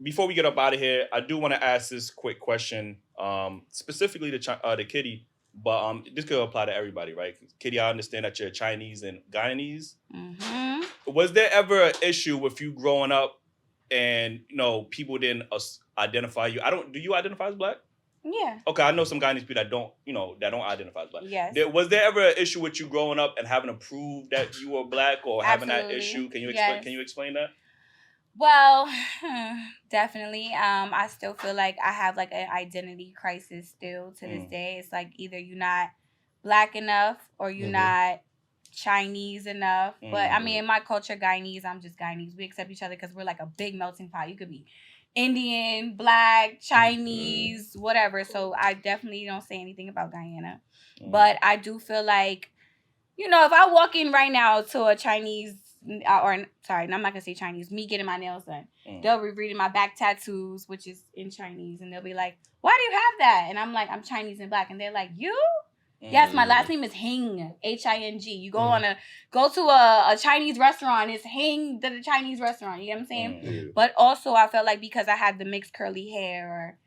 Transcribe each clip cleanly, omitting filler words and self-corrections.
before we get up out of here, I do want to ask this quick question, specifically to Kitty, but this could apply to everybody, right? Kitty, I understand that you're Chinese and Guyanese. Mm-hmm. Was there ever an issue with you growing up, and people didn't identify you? Do you identify as black? Yeah. Okay, I know some Guyanese people that don't identify as black. Yes. Was there ever an issue with you growing up and having to prove that you were black or having that issue? Can you explain? Yes. Can you explain that? Well, definitely. I still feel like I have like an identity crisis still to this day. It's like either you're not black enough or you're not Chinese enough. But I mean, in my culture, Guyanese, I'm just Guyanese. We accept each other because we're like a big melting pot. You could be Indian, black, Chinese, whatever. So I definitely don't say anything about Guyana. But I do feel like, if I walk in right now to a Chinese, I'm not gonna say Chinese, me getting my nails done, they'll be reading my back tattoos, which is in Chinese, and they'll be like, why do you have that? And I'm like, I'm Chinese and black. And they're like, you? Yes, my last name is Hing, H-I-N-G. You go to a Chinese restaurant, it's Hing, the Chinese restaurant. You get what I'm saying? But also, I felt like because I had the mixed curly hair or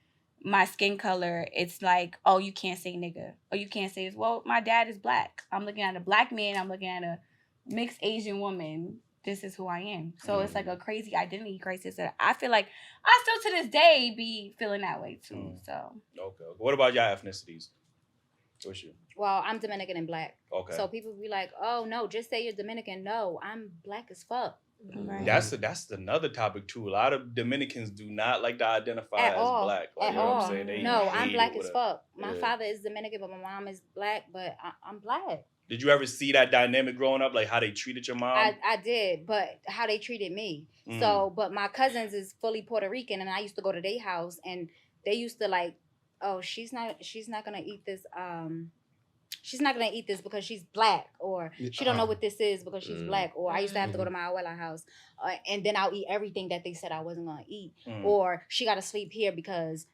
my skin color, it's like, oh, you can't say nigga. Or you can't say, well, my dad is black. I'm looking at a black man. I'm looking at a mixed Asian woman. This is who I am. So it's like a crazy identity crisis that I feel like I still to this day be feeling that way too. So. Okay. What about your ethnicities? What's you? Well, I'm Dominican and black. Okay. So people be like, "Oh no, just say you're Dominican." No, I'm black as fuck. Right. That's another topic too. A lot of Dominicans do not like to identify as black. At all. No, I'm black as fuck. My father is Dominican, but my mom is black. But I'm black. Did you ever see that dynamic growing up, like how they treated your mom? I did, but how they treated me. So, but my cousins is fully Puerto Rican, and I used to go to their house, and they used to like, oh, she's not gonna eat this. She's not gonna eat this because she's black, or she don't know what this is because she's black. Or I used to have to go to my abuela house, and then I'll eat everything that they said I wasn't gonna eat. Or she gotta sleep here because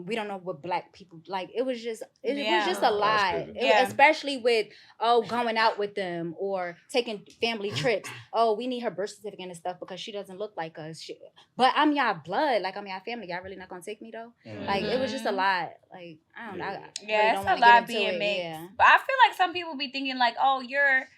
we don't know what black people like. It was just a lie. Especially with going out with them or taking family trips. Oh, we need her birth certificate and stuff because she doesn't look like us. But I'm y'all blood, like I'm y'all family. Y'all really not gonna take me though. Like it was just a lot. Like I don't know. Yeah, it's a lot being mixed. Yeah. But I feel like some people be thinking like, oh, you're.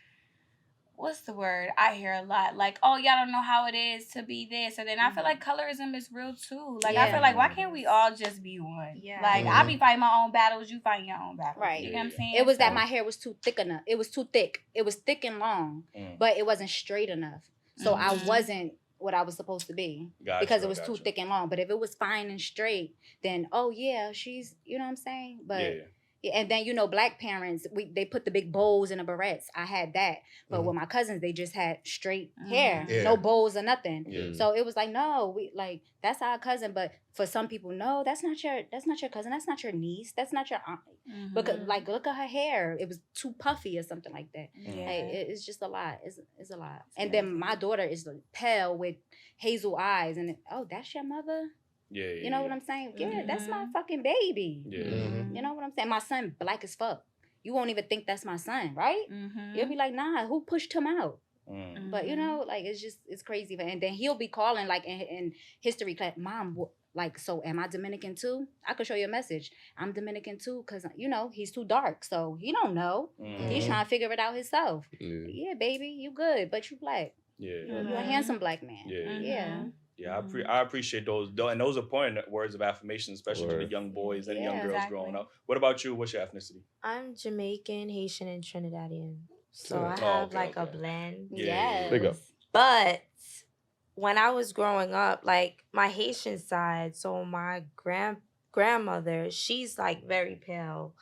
What's the word I hear a lot? Like, oh, y'all don't know how it is to be this. And then I feel like colorism is real too. Like, I feel like, why can't we all just be one? Yeah. Like, I be fighting my own battles, you fighting your own battles. Right. You know what I'm saying? It was that my hair was too thick enough. It was too thick. It was thick and long, but it wasn't straight enough. So I wasn't what I was supposed to be because it was too thick and long. But if it was fine and straight, then, oh, yeah, she's, you know what I'm saying? But... Yeah. And then, black parents, they put the big bows and the barrettes. I had that. But with my cousins, they just had straight hair. Yeah. No bows or nothing. Yeah. So it was like, no, that's our cousin. But for some people, no, that's not your cousin. That's not your niece. That's not your aunt. Because, look at her hair. It was too puffy or something like that. Yeah. It's just a lot. It's a lot. And then my daughter is pale with hazel eyes. And, that's your mother? Yeah, you know what I'm saying? Yeah, that's my fucking baby. Yeah. You know what I'm saying? My son black as fuck. You won't even think that's my son, right? You'll be like, nah, who pushed him out? But it's crazy. And then he'll be calling like in history class, Mom, so am I Dominican too? I could show you a message. I'm Dominican too, because he's too dark, so he don't know. He's trying to figure it out himself. Yeah, baby, you good, but you black. Yeah, you're a handsome black man. Yeah. Yeah, I appreciate those. And those are important words of affirmation, especially to the young boys and young girls growing up. What about you? What's your ethnicity? I'm Jamaican, Haitian, and Trinidadian. So I have a blend. Yeah. There you go. But when I was growing up, like my Haitian side, so my grandmother, she's like very pale.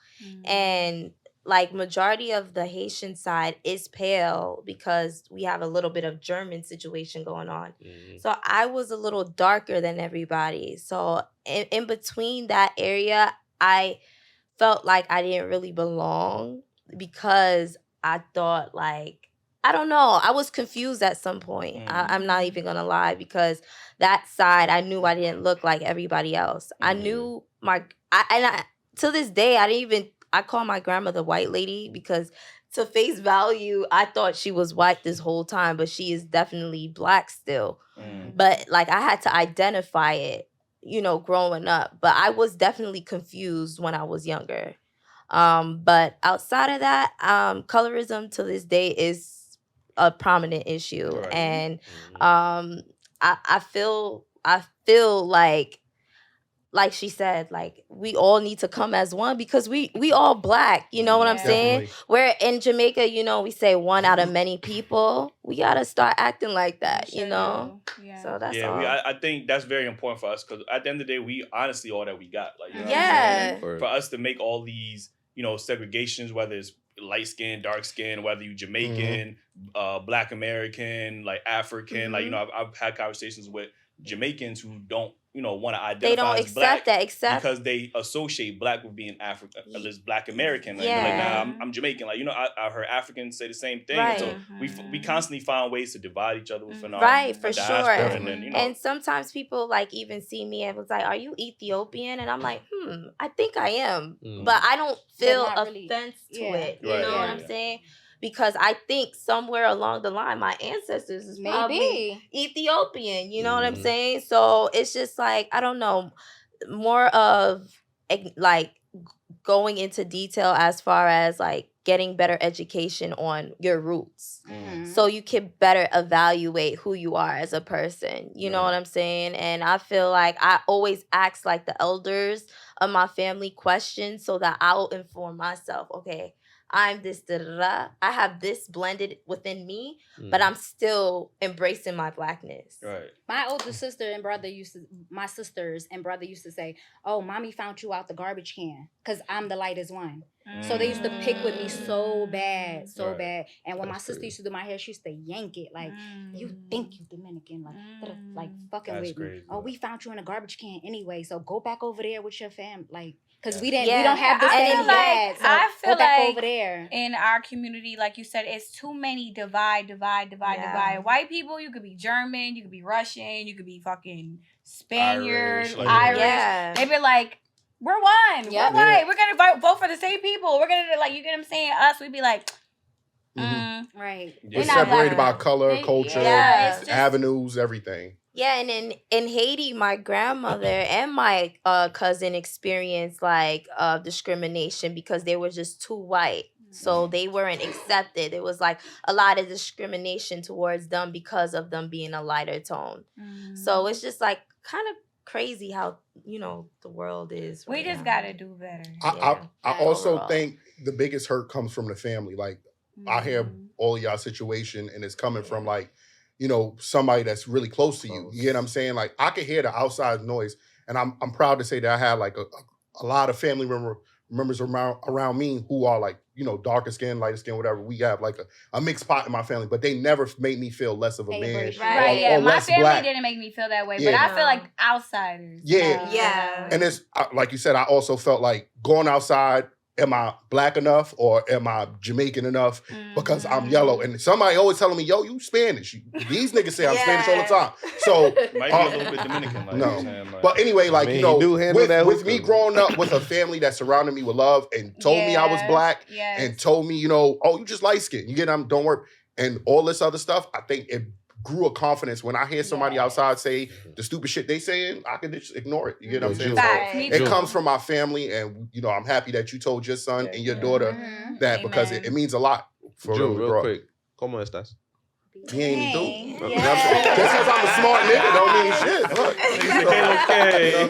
And like majority of the Haitian side is pale because we have a little bit of German situation going on. So I was a little darker than everybody. So in between that area, I felt like I didn't really belong because I thought I don't know. I was confused at some point. I'm not even going to lie because that side, I knew I didn't look like everybody else. I knew to this day, I call my grandmother white lady because to face value, I thought she was white this whole time, but she is definitely black still. But like I had to identify it, you know, growing up. But I was definitely confused when I was younger. But outside of that, colorism to this day is a prominent issue. Right. And I feel like she said, like we all need to come as one because we all black, you know what I'm saying? Where in Jamaica, you know, we say one out of many people. We gotta start acting like that, you know? Yeah. So that's all. I think that's very important for us because at the end of the day, we honestly all that we got. Like, you know what I'm saying? For us to make all these, you know, segregations, whether it's light skin, dark skin, whether you Jamaican, Black American, like African, like, you know, I've had conversations with Jamaicans who don't, you know, want to identify they don't as accept black that, because they associate black with being African, as Black American. Like, like, nah, I'm Jamaican. Like, you know, I heard Africans say the same thing. Right. So we constantly find ways to divide each other within our for sure. And, then, you know, and sometimes people like even see me and was like, "Are you Ethiopian?" And I'm like, I think I am, but I don't feel offense to it. You know what I'm saying? Because I think somewhere along the line, my ancestors is probably Ethiopian. You know what I'm saying? So it's just like, I don't know, more of like going into detail as far as like getting better education on your roots. So you can better evaluate who you are as a person. You know what I'm saying? And I feel like I always ask like the elders of my family questions so that I'll inform myself, okay, I'm this, I have this blended within me, but I'm still embracing my blackness. Right. My older sister and brother my sisters and brother used to say, "Oh, mommy found you out the garbage can," because I'm the lightest one. So they used to pick with me so bad. And when my sister used to do my hair, she used to yank it like, "You think you Dominican, like fucking with me. Oh, we found you in a garbage can anyway, so go back over there with your fam." Like, because we don't have the same dad, so I feel go back like over there. In our community, like you said, it's too many divide. White people, you could be German, you could be Russian, you could be fucking Spaniard, Irish. They be like, we're one. We're white. We're gonna vote for the same people. We're gonna, like, you get what I'm saying? Us, we'd be like, right. We're separated by color, culture, avenues, everything. Yeah, and in Haiti, my grandmother and my cousin experienced like discrimination because they were just too white. So they weren't accepted. It was like a lot of discrimination towards them because of them being a lighter tone. So it's just like kind of crazy how, you know, the world is. We just got to do better. I also think the biggest hurt comes from the family. Like, I hear all of y'all situation and it's coming from like, you know, somebody that's really close to you. You get what I'm saying? Like, I could hear the outside noise, and I'm proud to say that I had like a lot of family members around me who are like, you know, darker skin, lighter skin, whatever. We have like a mixed pot in my family, but they never made me feel less of a man. Right, my family didn't make me feel that way, but I feel like outsiders. Yeah. And it's like you said, I also felt like going outside, am I black enough or am I Jamaican enough because I'm yellow? And somebody always telling me, yo, you Spanish. These niggas say I'm Spanish all the time. So might be a little bit Dominican. Like, no. You know, like, but anyway, like, you know, with me growing up with a family that surrounded me with love and told me I was black and told me, you know, oh, you just light skinned. You get them, don't work. And all this other stuff, I think it grew a confidence. When I hear somebody outside say the stupid shit they saying, I can just ignore it. You get what I'm saying? So it comes from my family, and you know, I'm happy that you told your son and your daughter that because it means a lot for them to grow up. Real quick, ¿cómo estás? Bien, ¿y tú? Just because I'm a smart nigga don't mean shit. Look. okay.